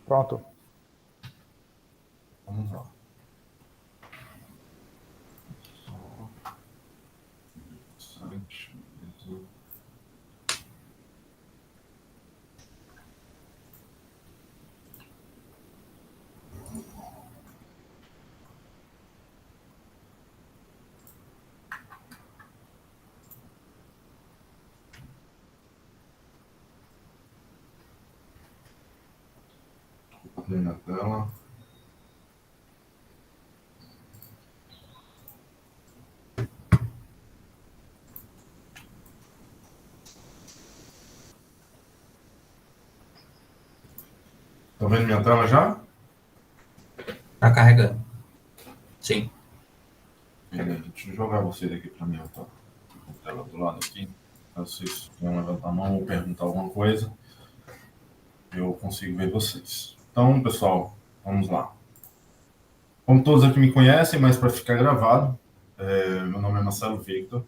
Pronto. Vamos lá. Abrir na tela. Tá vendo minha tela já? Tá carregando. Sim. Beleza, deixa eu jogar você daqui para mim, tá? A tela do lado aqui. Vocês vão levantar a mão ou perguntar alguma coisa, eu consigo ver vocês. Então, pessoal, vamos lá. Como todos aqui me conhecem, mas para ficar gravado, meu nome é Marcelo Victor.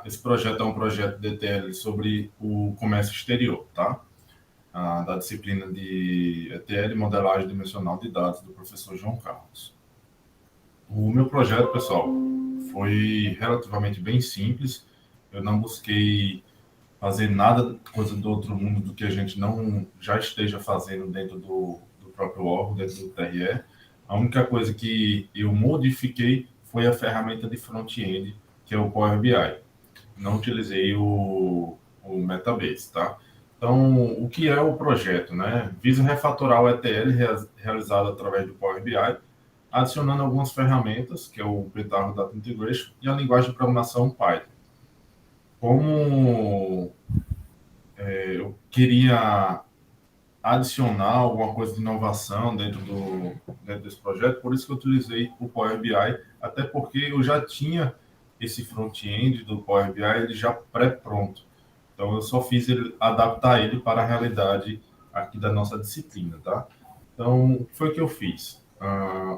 Esse projeto é um projeto de ETL sobre o comércio exterior, tá? Da disciplina de ETL, Modelagem Dimensional de Dados, do professor João Carlos. O meu projeto, pessoal, foi relativamente bem simples. Eu não busquei fazer nada, coisa do outro mundo, do que a gente não já esteja fazendo dentro do próprio órgão, dentro do TRE. A única coisa que eu modifiquei foi a ferramenta de front-end, que é o Power BI. Não utilizei o Metabase, tá? Então, o que é o projeto, né? Visa refatorar o ETL realizado através do Power BI, adicionando algumas ferramentas, que é o Pentaho Data Integration, e a linguagem de programação Python. Como eu queria adicionar alguma coisa de inovação dentro desse projeto, por isso que eu utilizei o Power BI, até porque eu já tinha esse front-end do Power BI ele já pré-pronto. Então, eu só fiz adaptar ele para a realidade aqui da nossa disciplina, tá? Então, o que foi que eu fiz?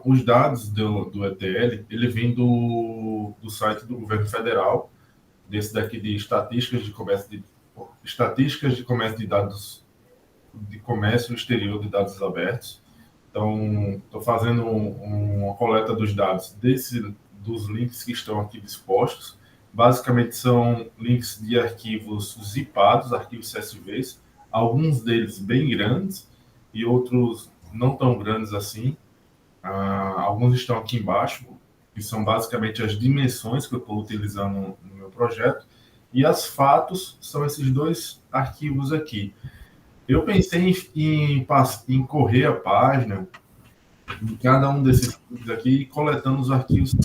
Os dados do ETL, ele vem do site do governo federal, desse daqui de estatísticas de comércio de dados de comércio exterior de dados abertos. Então, estou fazendo uma coleta dos dados dos links que estão aqui dispostos. Basicamente, são links de arquivos zipados, arquivos CSVs, alguns deles bem grandes e outros não tão grandes assim. Alguns estão aqui embaixo, que são basicamente as dimensões que eu estou utilizando no meu projeto. E as fatos são esses dois arquivos aqui. Eu pensei em correr a página em cada um desses arquivos aqui, coletando os arquivos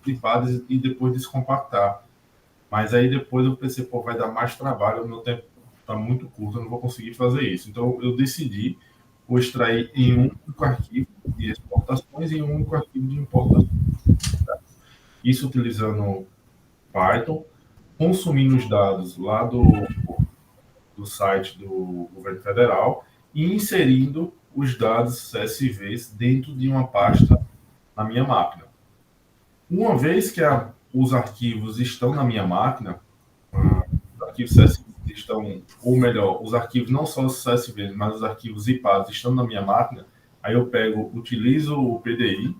zipados e depois descompactar. Mas aí depois eu pensei, pô, vai dar mais trabalho, o meu tempo está muito curto, eu não vou conseguir fazer isso. Então eu decidi extrair em um único arquivo de exportações e um único arquivo de importações. Isso utilizando Python, consumindo os dados lá do site do governo federal e inserindo os dados CSVs dentro de uma pasta na minha máquina. Uma vez que os arquivos estão na minha máquina, os arquivos CSV estão, ou melhor, os arquivos não só os CSVs, mas os arquivos zipados estão na minha máquina, aí eu utilizo o PDI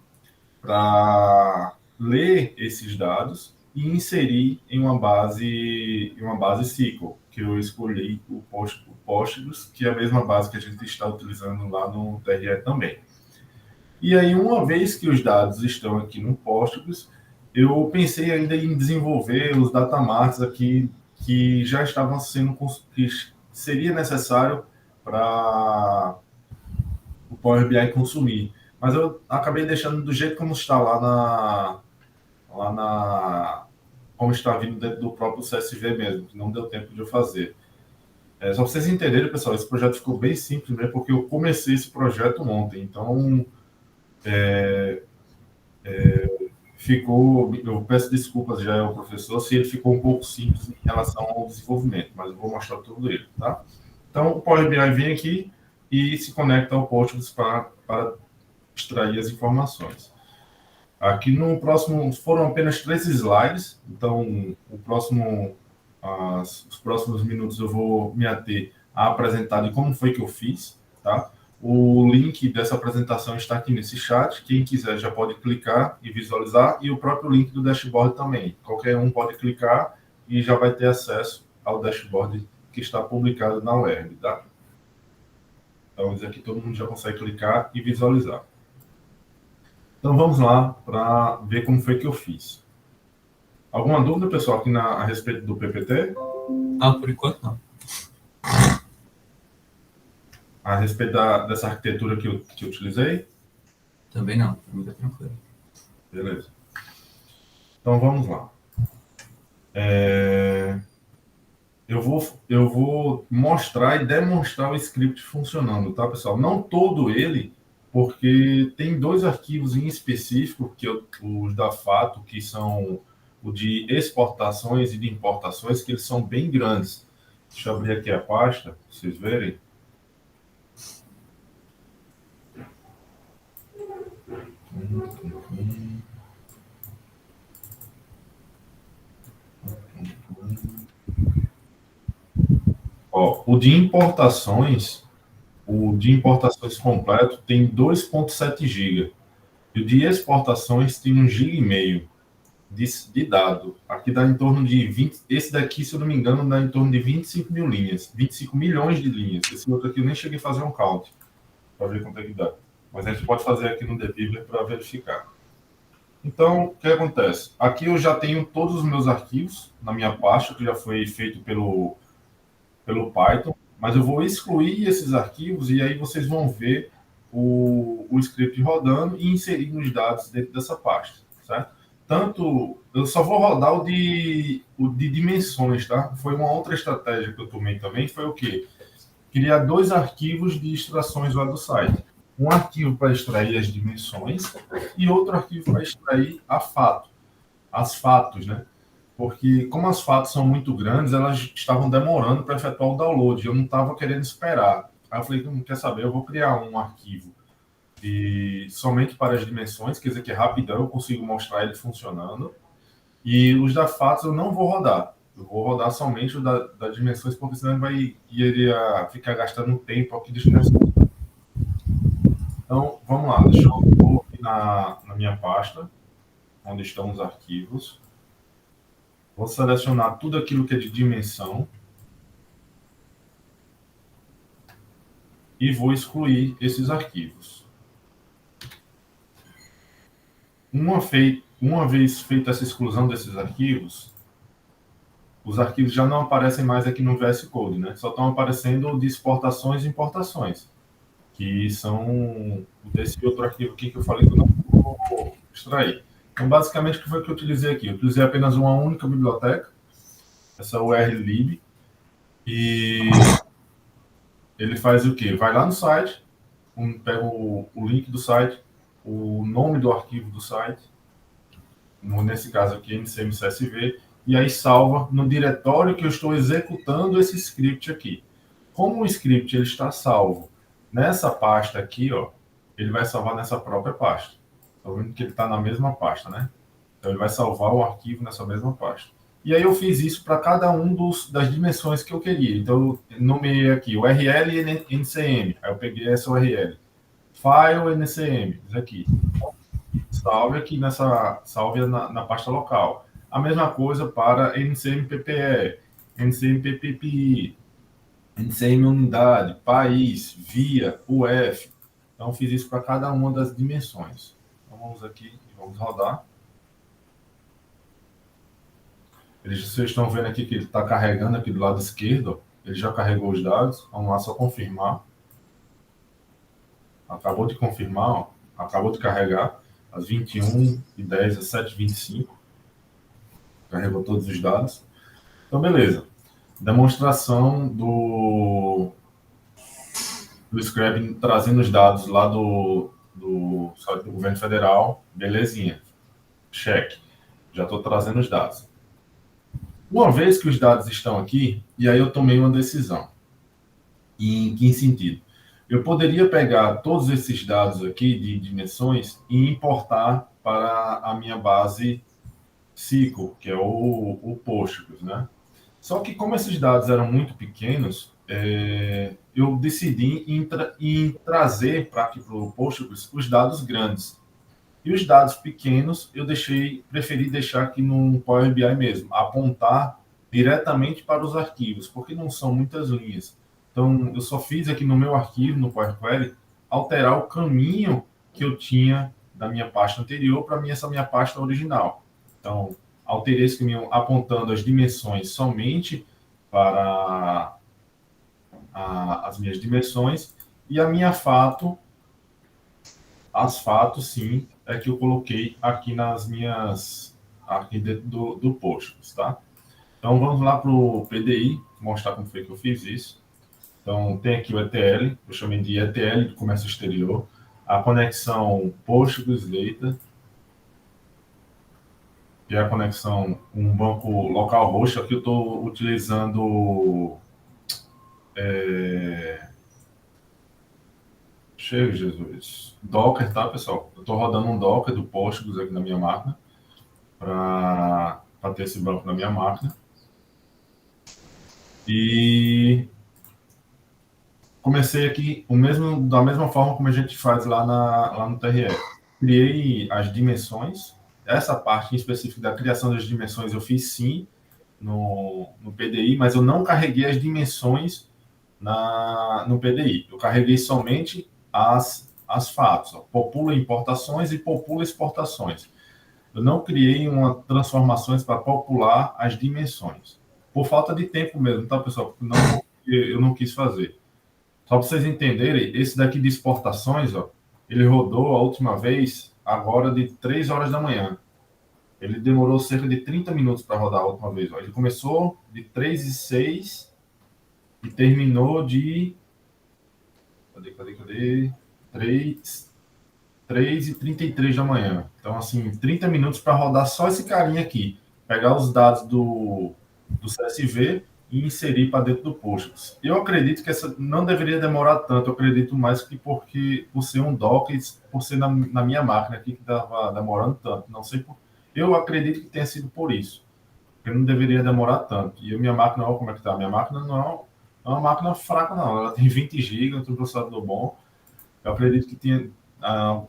para ler esses dados e inserir em uma base SQL, que eu escolhi o Postgres, que é a mesma base que a gente está utilizando lá no TRE também. E aí, uma vez que os dados estão aqui no Postgres, eu pensei ainda em desenvolver os datamarks aqui que já estavam sendo, que seria necessário para o Power BI consumir. Mas eu acabei deixando do jeito como está como está vindo dentro do próprio CSV mesmo, que não deu tempo de eu fazer. Só para vocês entenderem, pessoal, esse projeto ficou bem simples mesmo, porque eu comecei esse projeto ontem, então eu peço desculpas já ao professor se ele ficou um pouco simples em relação ao desenvolvimento, mas eu vou mostrar tudo ele, tá? Então, o Power BI vem aqui e se conecta ao Postgres para extrair as informações. Aqui no próximo, foram apenas 3 slides, então o próximo os próximos minutos eu vou me ater a apresentar de como foi que eu fiz, tá? O link dessa apresentação está aqui nesse chat. Quem quiser já pode clicar e visualizar, e o próprio link do dashboard também. Qualquer um pode clicar e já vai ter acesso ao dashboard que está publicado na web, tá? Então, isso aqui todo mundo já consegue clicar e visualizar. Então, vamos lá para ver como foi que eu fiz. Alguma dúvida, pessoal, aqui a respeito do PPT? Não, por enquanto não. A respeito dessa arquitetura que eu utilizei? Também não, fica tranquilo. Beleza. Então, vamos lá. Eu vou mostrar e demonstrar o script funcionando, tá, pessoal? Não todo ele, porque tem dois arquivos em específico, os da Fato, que são o de exportações e de importações, que eles são bem grandes. Deixa eu abrir aqui a pasta, para vocês verem. Ó, o de importações completo tem 2,7 GB. E o de exportações tem 1,5 GB de dado. Aqui dá em torno de 20. Esse daqui, se eu não me engano, dá em torno de 25 mil linhas. 25 milhões de linhas. Esse outro aqui eu nem cheguei a fazer um count para ver quanto é que dá. Mas a gente pode fazer aqui no Debiver para verificar. Então, o que acontece? Aqui eu já tenho todos os meus arquivos na minha pasta, que já foi feito pelo Python, mas eu vou excluir esses arquivos e aí vocês vão ver o script rodando e inserindo os dados dentro dessa pasta, certo? Eu só vou rodar o de dimensões, tá? Foi uma outra estratégia que eu tomei também, foi o quê? Criar dois arquivos de extrações lá do site. Um arquivo para extrair as dimensões e outro arquivo para extrair as fatos, né? Porque como as fatos são muito grandes, elas estavam demorando para efetuar o download. Eu não estava querendo esperar. Aí eu falei, não quer saber, eu vou criar um arquivo somente para as dimensões, quer dizer que é rapidão, eu consigo mostrar ele funcionando. E os da fatos eu não vou rodar. Eu vou rodar somente o das dimensões, porque senão iria ficar gastando tempo aqui desnecessário. Então, vamos lá. Deixa eu vou aqui na minha pasta, onde estão os arquivos. Vou selecionar tudo aquilo que é de dimensão e vou excluir esses arquivos. Uma vez feita essa exclusão desses arquivos, os arquivos já não aparecem mais aqui no VS Code, né? Só estão aparecendo de exportações e importações, que são desse outro arquivo aqui que eu falei que eu não vou extrair. Então, basicamente, o que foi que eu utilizei aqui? Eu utilizei apenas uma única biblioteca, essa urllib, e ele faz o quê? Vai lá no site, pega o link do site, o nome do arquivo do site, nesse caso aqui, mcmcsv, e aí salva no diretório que eu estou executando esse script aqui. Como o script ele está salvo nessa pasta aqui, ó, ele vai salvar nessa própria pasta. Está vendo que ele está na mesma pasta, né? Então, ele vai salvar o arquivo nessa mesma pasta. E aí eu fiz isso para cada um das dimensões que eu queria. Então, eu nomeei aqui URL e NCM. Aí eu peguei essa URL. File NCM, isso aqui. Salve na pasta local. A mesma coisa para NCMPPE, NCMPPI, NCM unidade, país, via, UF. Então, fiz isso para cada uma das dimensões. Então, vamos aqui e vamos rodar. Vocês estão vendo aqui que ele está carregando aqui do lado esquerdo. Ele já carregou os dados. Vamos lá, só confirmar. Acabou de confirmar, ó. Acabou de carregar. Às 21h10, às 7h25. Carregou todos os dados. Então, beleza. Demonstração do Scrap trazendo os dados lá do site do governo federal. Belezinha. Check. Já estou trazendo os dados. Uma vez que os dados estão aqui, e aí eu tomei uma decisão. Em que sentido? Eu poderia pegar todos esses dados aqui de dimensões e importar para a minha base SQL, que é o Postgres, né? Só que como esses dados eram muito pequenos, eu decidi em trazer para aqui para o Postgres os dados grandes. E os dados pequenos eu preferi deixar aqui no Power BI mesmo, apontar diretamente para os arquivos, porque não são muitas linhas. Então, eu só fiz aqui no meu arquivo, no Power Query, alterar o caminho que eu tinha da minha pasta anterior para essa minha pasta original. Então, alterei esse caminho apontando as dimensões somente para as minhas dimensões e a minha fato, as fatos, sim, é que eu coloquei aqui nas minhas, aqui dentro do Postgres, tá? Então, vamos lá para o PDI, mostrar como foi que eu fiz isso. Então, tem aqui o ETL, eu chamei de ETL, de comércio exterior, a conexão Postgres Data, que é a conexão um banco localhost. Aqui eu estou utilizando cheio, Jesus. Docker, tá, pessoal? Eu estou rodando um Docker do Postgres aqui na minha máquina, para ter esse banco na minha máquina. E comecei aqui da mesma forma como a gente faz lá no TRE. Criei as dimensões. Essa parte em específico da criação das dimensões eu fiz sim no PDI, mas eu não carreguei as dimensões no PDI. Eu carreguei somente as fatos. Ó. Popula importações e popula exportações. Eu não criei uma transformações para popular as dimensões. Por falta de tempo mesmo, tá, pessoal? Não, eu não quis fazer. Só para vocês entenderem, esse daqui de exportações, ó, ele rodou a última vez agora de 3 horas da manhã. Ele demorou cerca de 30 minutos para rodar a última vez. Ó. Ele começou de 3h06 e terminou de... Cadê? 3h33 da manhã. Então, assim, 30 minutos para rodar só esse carinha aqui. Pegar os dados do CSV e inserir para dentro do Postgres. Eu acredito que essa não deveria demorar tanto. Eu acredito mais que por ser um Docker, por ser na minha máquina aqui que estava demorando tanto. Não sei por... Eu acredito que tenha sido por isso. Porque não deveria demorar tanto. E a minha máquina, olha como é que está. A minha máquina não é uma máquina fraca, não. Ela tem 20 GB, tem um processador bom. Eu acredito que tinha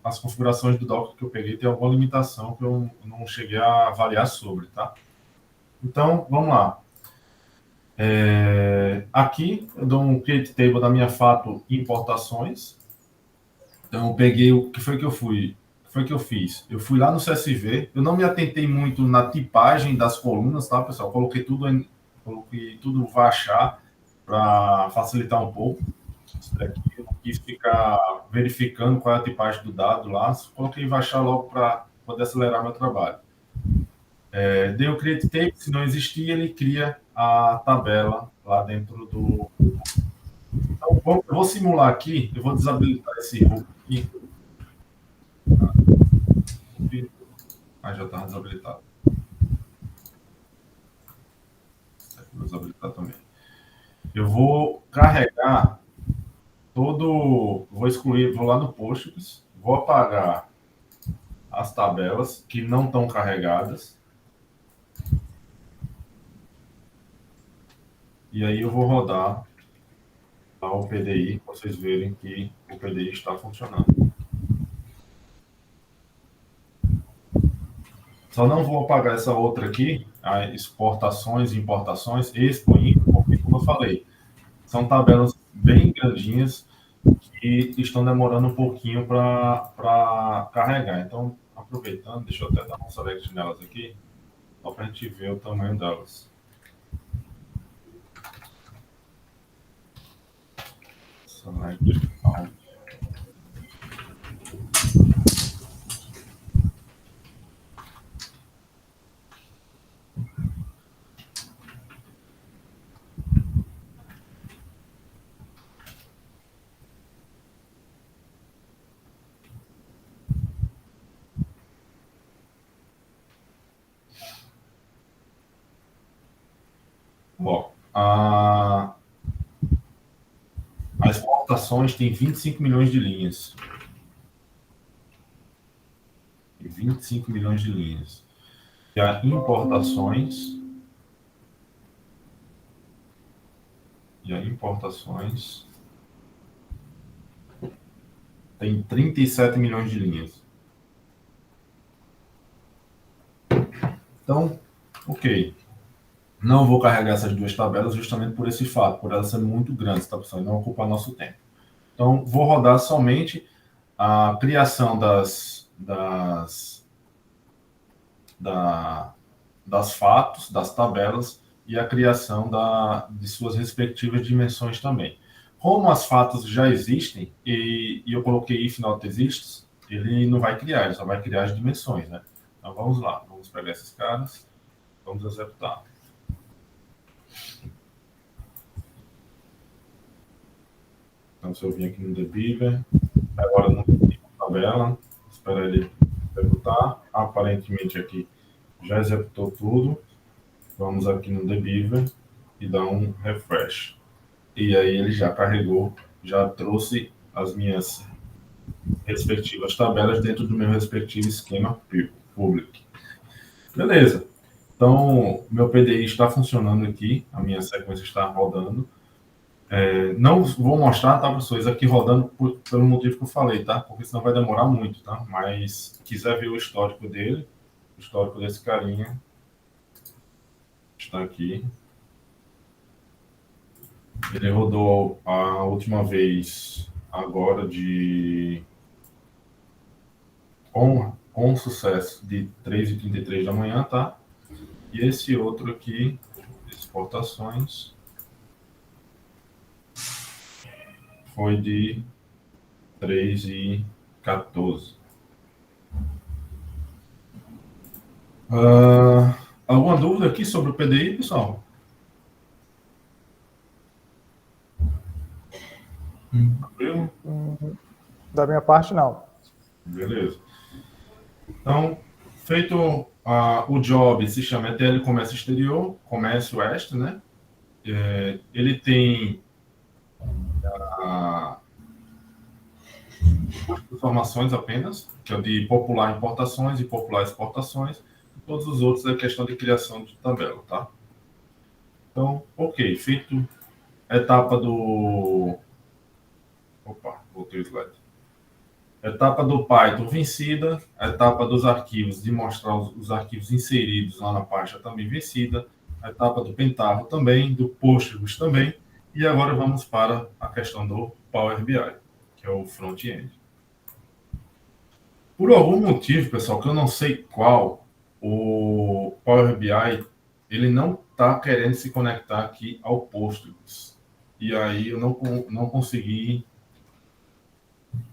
as configurações do Docker que eu peguei tem alguma limitação que eu não cheguei a avaliar sobre, tá? Então, vamos lá. Aqui eu dou um create table da minha fato importações. Então, eu peguei o que foi que eu fiz? Eu fui lá no CSV, eu não me atentei muito na tipagem das colunas, tá, pessoal? Coloquei tudo vachar para facilitar um pouco. Isso daqui eu não quis ficar verificando qual é a tipagem do dado lá, coloquei vachar logo para poder acelerar meu trabalho. Dei o create table, se não existia, ele cria a tabela lá dentro do... Então, eu vou simular aqui, eu vou desabilitar esse hook aqui. Já está desabilitado. Vou desabilitar também. Eu vou carregar vou excluir, vou lá no Postgres, vou apagar as tabelas que não estão carregadas. E aí eu vou rodar o PDI, para vocês verem que o PDI está funcionando. Só não vou apagar essa outra aqui, as exportações e importações, Expo, porque, como eu falei, são tabelas bem grandinhas que estão demorando um pouquinho para carregar. Então, aproveitando, deixa eu até dar um select nelas aqui, só para a gente ver o tamanho delas. Select count. Bom, as exportações têm 25 milhões de linhas. 25 milhões de linhas. E as importações E aí, importações tem 37 milhões de linhas. Então, ok. Não vou carregar essas duas tabelas justamente por esse fato, por elas serem muito grandes, tá, pessoal? E não ocupar nosso tempo. Então, vou rodar somente a criação das fatos, das tabelas e a criação de suas respectivas dimensões também. Como as fatos já existem e eu coloquei if not exists, ele não vai criar, ele só vai criar as dimensões, né? Então vamos lá, vamos pegar esses caras, vamos executar. Então se eu vim aqui no debugger, agora não tem tabela, espera ele executar, aparentemente aqui já executou tudo. Vamos aqui no debugger e dar um refresh. E aí ele já carregou, já trouxe as minhas respectivas tabelas dentro do meu respectivo esquema public. Beleza. Então, meu PDI está funcionando aqui, a minha sequência está rodando. Não vou mostrar, tá, pessoal, isso aqui rodando pelo motivo que eu falei, tá? Porque senão vai demorar muito, tá? Mas, se quiser ver o histórico dele, o histórico desse carinha, está aqui. Ele rodou a última vez agora com sucesso de 3h33 da manhã, tá? E esse outro aqui, exportações, foi de 3h14. Alguma dúvida aqui sobre o PDI, pessoal? Tranquilo? Da minha parte, não. Beleza. Então, feito o job, se chama ETL Comércio Exterior, Comércio Extra, né? Ele tem informações apenas, que é o de popular importações e popular exportações. E todos os outros é questão de criação de tabela, tá? Então, ok, feito a etapa do... Opa, voltei o slide. Etapa do Python vencida, a etapa dos arquivos, de mostrar os arquivos inseridos lá na pasta também vencida, a etapa do Pentaho também, do Postgres também, e agora vamos para a questão do Power BI, que é o front-end. Por algum motivo, pessoal, que eu não sei qual, o Power BI, ele não está querendo se conectar aqui ao Postgres. E aí eu não consegui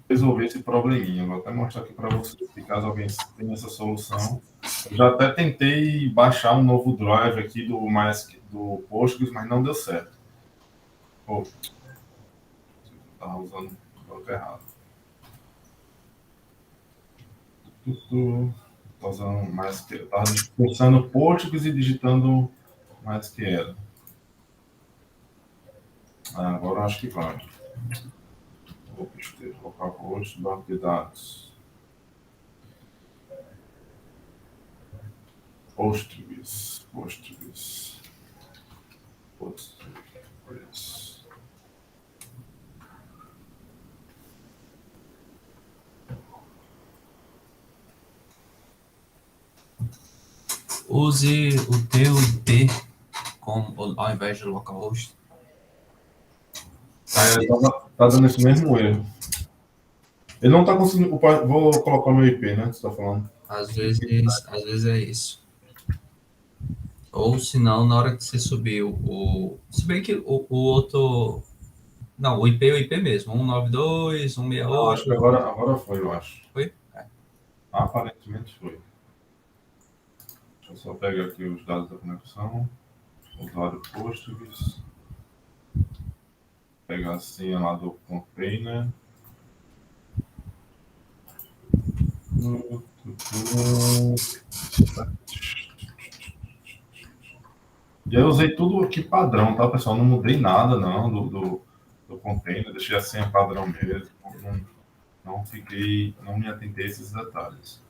resolver esse probleminha. Vou até mostrar aqui para vocês, se caso alguém tenha essa solução. Eu já até tentei baixar um novo drive aqui do Postgres, mas não deu certo. Pô, estava usando o banco errado. Estou usando mais que... Estava pulsando Postgres e digitando mais que era. Agora acho que vai. Localhost, banco de dados. Postgres. Use o teu IP ao invés de localhost. Tá dando esse mesmo erro. Ele não tá conseguindo. Vou colocar o meu IP, né? Que você tá falando. Às vezes é isso. Ou se não, na hora que você subir se bem que o outro. Não, o IP é o IP mesmo. 192, 168. Não, acho que agora foi, eu acho. Foi? Aparentemente foi. Deixa eu só pegar aqui os dados da conexão. Usuário Postgres. Pegar a senha lá do container. E aí eu usei tudo aqui padrão, tá, pessoal? Não mudei nada, não, do container. Deixei a senha padrão mesmo. Não me atentei a esses detalhes.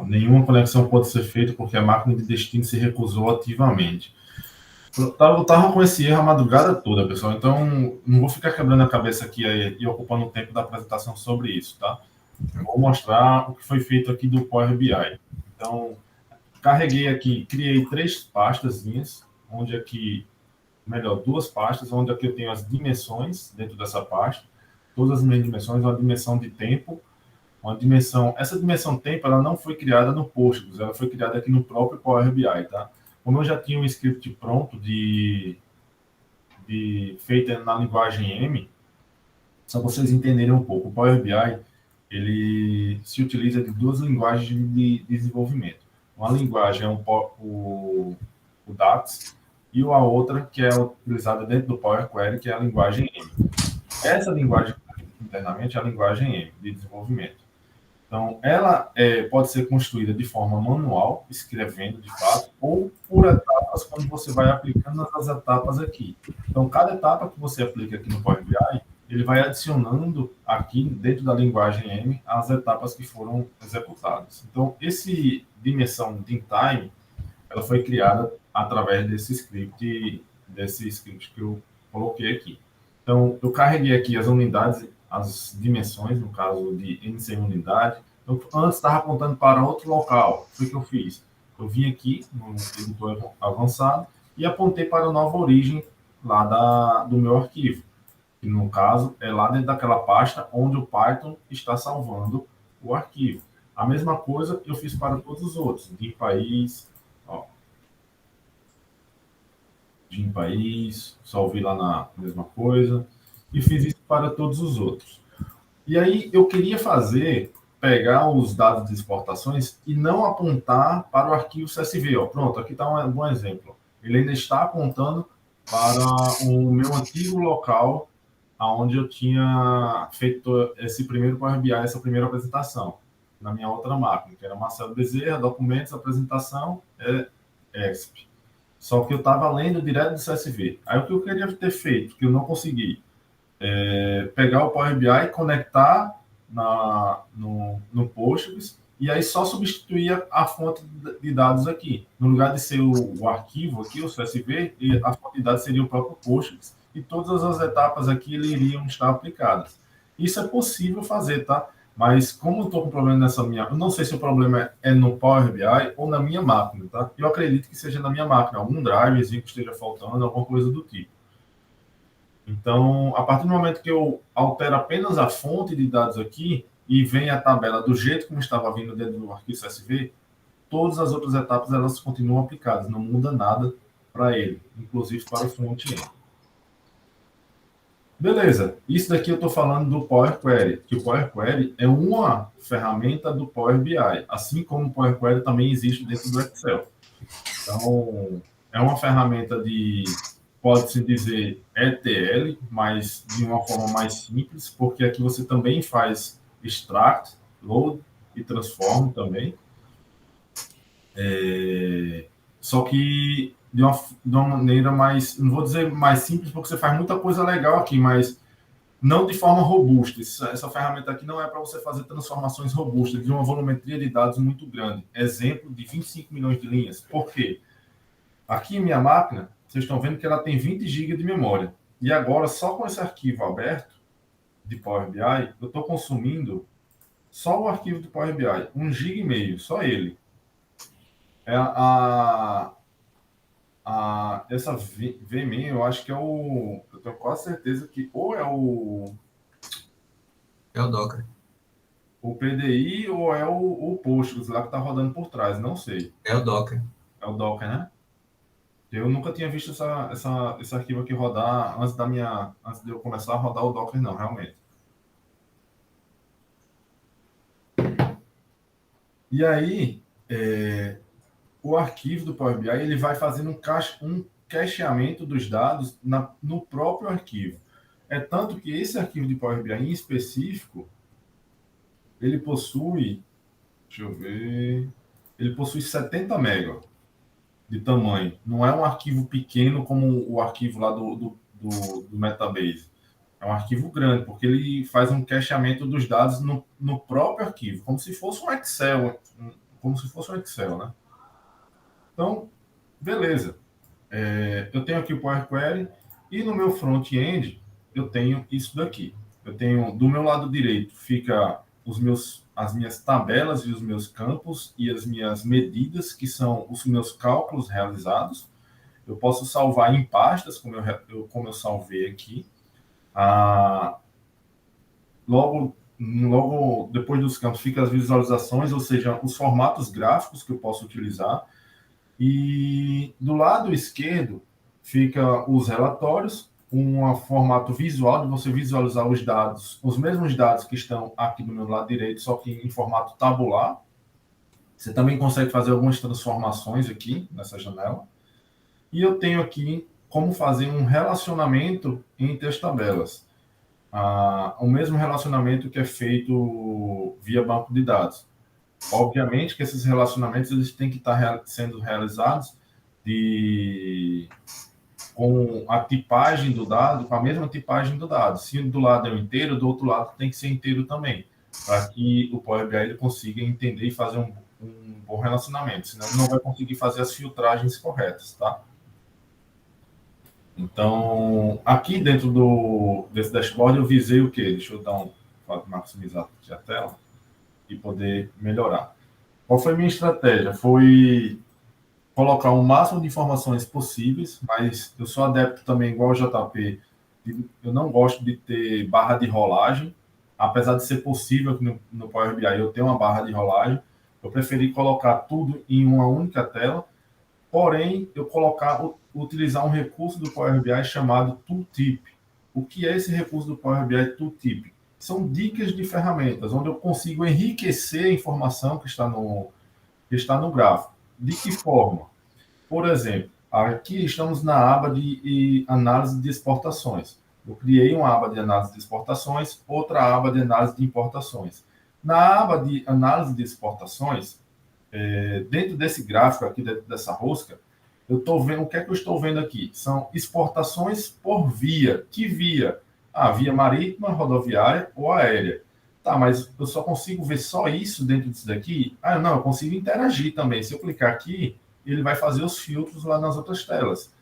Nenhuma conexão pode ser feita porque a máquina de destino se recusou ativamente. Eu tava com esse erro a madrugada toda, pessoal, então não vou ficar quebrando a cabeça aqui e ocupando o tempo da apresentação sobre isso, tá? Vou mostrar o que foi feito aqui do Power BI. Então, carreguei aqui, criei 3 pastazinhas, onde aqui, melhor, 2 pastas, onde aqui eu tenho as dimensões dentro dessa pasta, todas as minhas dimensões, uma dimensão de tempo, uma dimensão, essa dimensão tempo, ela não foi criada no Postgres, ela foi criada aqui no próprio Power BI, tá? Como eu já tinha um script pronto feito na linguagem M, só para vocês entenderem um pouco, o Power BI, ele se utiliza de 2 linguagens de desenvolvimento. Uma linguagem é o DAX, e a outra que é utilizada dentro do Power Query, que é a linguagem M. Essa linguagem, internamente, é a linguagem M, de desenvolvimento. Então, ela pode ser construída de forma manual, escrevendo de fato, ou por etapas, quando você vai aplicando as etapas aqui. Então, cada etapa que você aplica aqui no Power BI, ele vai adicionando aqui, dentro da linguagem M, as etapas que foram executadas. Então, esse dimensão de time, ela foi criada através desse script que eu coloquei aqui. Então, eu carreguei aqui as unidades, as dimensões, no caso de n sem unidade. Eu antes estava apontando para outro local. O que eu fiz? Eu vim aqui no editor avançado e apontei para a nova origem lá do meu arquivo, que no caso é lá dentro daquela pasta onde o Python está salvando o arquivo. A mesma coisa eu fiz para todos os outros, de país, de país, salvei lá na mesma coisa, e fiz isso para todos os outros. E aí eu queria pegar os dados de exportações e não apontar para o arquivo CSV. Ó. Pronto, aqui está um bom exemplo. Ele ainda está apontando para o meu antigo local, onde eu tinha feito esse primeiro Power BI, essa primeira apresentação, na minha outra máquina, que era Marcelo Bezerra, documentos, apresentação, EXP. Só que eu estava lendo direto do CSV. Aí o que eu queria ter feito, que eu não consegui, pegar o Power BI, conectar no Postgres, e aí só substituir a fonte de dados aqui. No lugar de ser o arquivo aqui, o CSV, a fonte de dados seria o próprio Postgres, e todas as etapas aqui iriam estar aplicadas. Isso é possível fazer, tá? Mas como eu estou com problema nessa minha... Eu não sei se o problema é no Power BI ou na minha máquina, tá? Eu acredito que seja na minha máquina, algum drivezinho que esteja faltando, alguma coisa do tipo. Então, a partir do momento que eu altero apenas a fonte de dados aqui e vem a tabela do jeito como estava vindo dentro do arquivo CSV, todas as outras etapas elas continuam aplicadas, não muda nada para ele, inclusive para o front-end. Beleza, isso daqui eu estou falando do Power Query, que o Power Query é uma ferramenta do Power BI, assim como o Power Query também existe dentro do Excel. Então, é uma ferramenta pode-se dizer ETL, mas de uma forma mais simples, porque aqui você também faz extract, load e transform também. Só que de uma maneira mais, não vou dizer mais simples, porque você faz muita coisa legal aqui, mas não de forma robusta. Essa ferramenta aqui não é para você fazer transformações robustas, de uma volumetria de dados muito grande. Exemplo de 25 milhões de linhas. Por quê? Aqui em minha máquina, vocês estão vendo que ela tem 20 GB de memória. E agora, só com esse arquivo aberto, de Power BI, eu estou consumindo só o arquivo do Power BI, 1,5 GB, só ele. Essa VME, eu acho que é eu tenho quase certeza que ou é É o Docker. o PDI ou é o Postgres lá que está rodando por trás, não sei. É o Docker. É o Docker, né? Eu nunca tinha visto esse arquivo aqui rodar antes de eu começar a rodar o Docker, não, realmente. E aí, o arquivo do Power BI ele vai fazendo um cacheamento dos dados no próprio arquivo. É tanto que esse arquivo de Power BI em específico, ele possui, deixa eu ver, ele possui 70 MB de tamanho. Não é um arquivo pequeno como o arquivo lá do Metabase. É um arquivo grande, porque ele faz um cacheamento dos dados no próprio arquivo, como se fosse um Excel, como se fosse um Excel, né? Então, beleza. Eu tenho aqui o Power Query e no meu front-end eu tenho isso daqui. Eu tenho, do meu lado direito, fica as minhas tabelas e os meus campos e as minhas medidas, que são os meus cálculos realizados. Eu posso salvar em pastas, como eu salvei aqui. Logo depois dos campos fica as visualizações, ou seja, os formatos gráficos que eu posso utilizar. E do lado esquerdo fica os relatórios, um formato visual de você visualizar os dados, os mesmos dados que estão aqui do meu lado direito, só que em formato tabular. Você também consegue fazer algumas transformações aqui nessa janela. E eu tenho aqui como fazer um relacionamento entre as tabelas. O mesmo relacionamento que é feito via banco de dados. Obviamente que esses relacionamentos eles têm que estar sendo realizados com a tipagem do dado, com a mesma tipagem do dado. Se do lado é um inteiro, do outro lado tem que ser inteiro também, para que o Power BI ele consiga entender e fazer um bom relacionamento, senão ele não vai conseguir fazer as filtragens corretas, tá? Então, aqui dentro desse dashboard eu visei o quê? Deixa eu maximizar aqui a tela e poder melhorar. Qual foi a minha estratégia? Foi colocar o máximo de informações possíveis, mas eu sou adepto também, igual o JP, eu não gosto de ter barra de rolagem, apesar de ser possível que no Power BI eu tenho uma barra de rolagem, eu preferi colocar tudo em uma única tela, porém, utilizar um recurso do Power BI chamado Tooltip. O que é esse recurso do Power BI Tooltip? São dicas de ferramentas, onde eu consigo enriquecer a informação que está no gráfico. De que forma? Por exemplo, aqui estamos na aba de análise de exportações. Eu criei uma aba de análise de exportações, outra aba de análise de importações. Na aba de análise de exportações, dentro desse gráfico aqui, dentro dessa rosca, eu estou vendo, o que é que eu estou vendo aqui? São exportações por via. Que via? Via marítima, rodoviária ou aérea. Tá, mas eu só consigo ver só isso dentro disso daqui? Não, eu consigo interagir também. Se eu clicar aqui, ele vai fazer os filtros lá nas outras telas.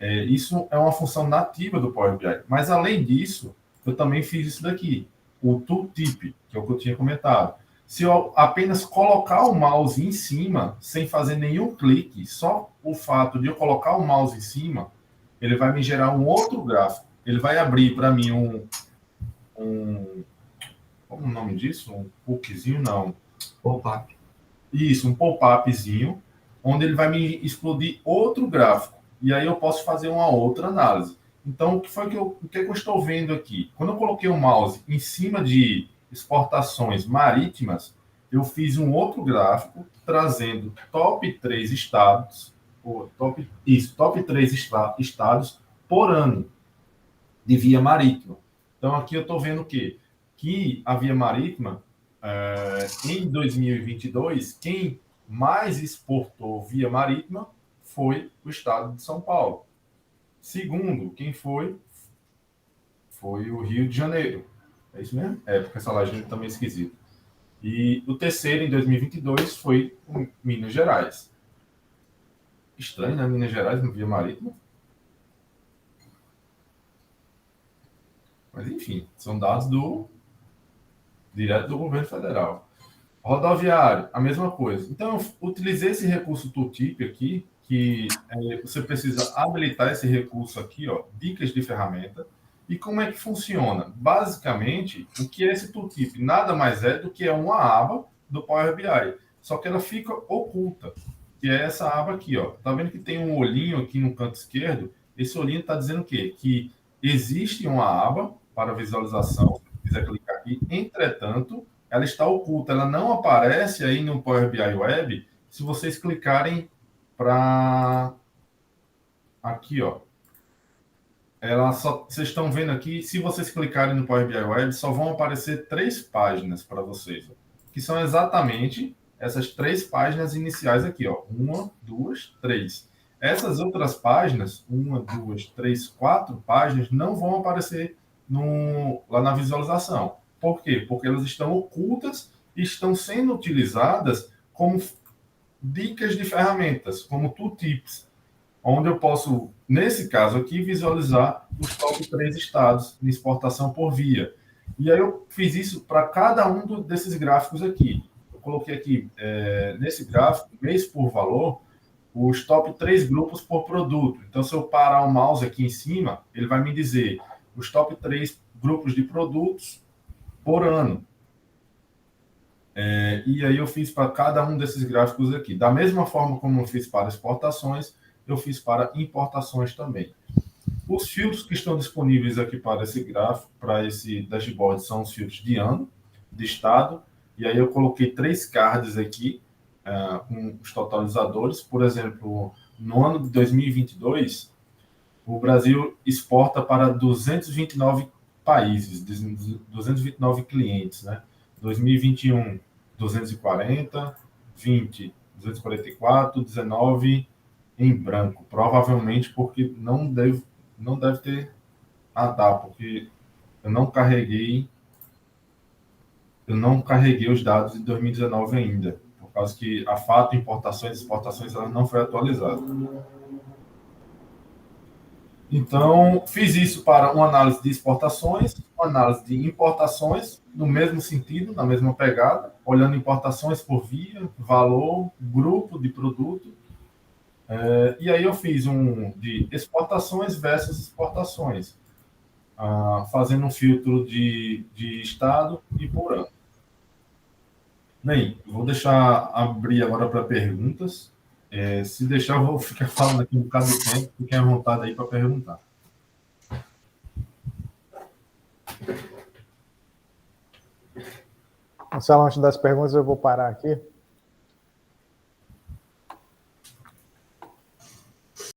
Isso é uma função nativa do Power BI. Mas, além disso, eu também fiz isso daqui, o Tooltip, que é o que eu tinha comentado. Se eu apenas colocar o mouse em cima, sem fazer nenhum clique, só o fato de eu colocar o mouse em cima, ele vai me gerar um outro gráfico. Ele vai abrir para mim como o nome disso? Um hookzinho, não. Pop-up. Isso, um pop-upzinho, onde ele vai me explodir outro gráfico. E aí eu posso fazer uma outra análise. Então, o que eu estou vendo aqui? Quando eu coloquei o mouse em cima de exportações marítimas, eu fiz um outro gráfico trazendo top 3 estados, top 3 estados por ano de via marítima. Então, aqui eu estou vendo o quê? Que a via marítima, em 2022, quem mais exportou via marítima foi o estado de São Paulo. Segundo, quem foi o Rio de Janeiro. É isso mesmo? Porque essa legenda também é esquisita. E o terceiro, em 2022, foi o Minas Gerais. Estranho, né? Minas Gerais no via marítima. Mas, enfim, são dados direto do governo federal. Rodoviário, a mesma coisa. Então, eu utilizei esse recurso Tooltip aqui, que você precisa habilitar esse recurso aqui, ó, dicas de ferramenta. E como é que funciona? Basicamente, o que é esse Tooltip? Nada mais é do que uma aba do Power BI, só que ela fica oculta, que é essa aba aqui, ó. Tá vendo que tem um olhinho aqui no canto esquerdo? Esse olhinho está dizendo o quê? Que existe uma aba para visualização, se quiser clicar aqui, entretanto, ela está oculta, ela não aparece aí no Power BI Web se vocês clicarem para aqui, ó. Vocês estão vendo aqui, se vocês clicarem no Power BI Web, só vão aparecer 3 páginas para vocês, ó, que são exatamente essas 3 páginas iniciais aqui, ó. 1, 2, 3. Essas outras páginas, 1, 2, 3, 4 páginas, não vão aparecer lá na visualização. Por quê? Porque elas estão ocultas e estão sendo utilizadas como dicas de ferramentas, como tooltips, onde eu posso, nesse caso aqui, visualizar os top 3 estados de exportação por via. E aí eu fiz isso para cada um desses gráficos aqui. Eu coloquei aqui, nesse gráfico, mês por valor, os top 3 grupos por produto. Então, se eu parar o mouse aqui em cima, ele vai me dizer os top 3 grupos de produtos por ano. E aí eu fiz para cada um desses gráficos aqui. Da mesma forma como eu fiz para exportações, eu fiz para importações também. Os filtros que estão disponíveis aqui para esse gráfico, para esse dashboard, são os filtros de ano, de estado, e aí eu coloquei 3 cards aqui, com os totalizadores. Por exemplo, no ano de 2022, o Brasil exporta para 229 países, 229 clientes, né? 2021, 240, 20, 244, 19 em branco. Provavelmente porque não deve ter porque eu não carreguei os dados de 2019 ainda, por causa que a fato importações e exportações ela não foi atualizada. Então, fiz isso para uma análise de exportações, uma análise de importações, no mesmo sentido, na mesma pegada, olhando importações por via, valor, grupo de produto. E aí eu fiz um de exportações versus exportações, fazendo um filtro de estado e por ano. Bem, vou deixar abrir agora para perguntas. Se deixar, eu vou ficar falando aqui um bocado de tempo, fiquem à vontade aí para perguntar. Marcelo, antes das perguntas, eu vou parar aqui.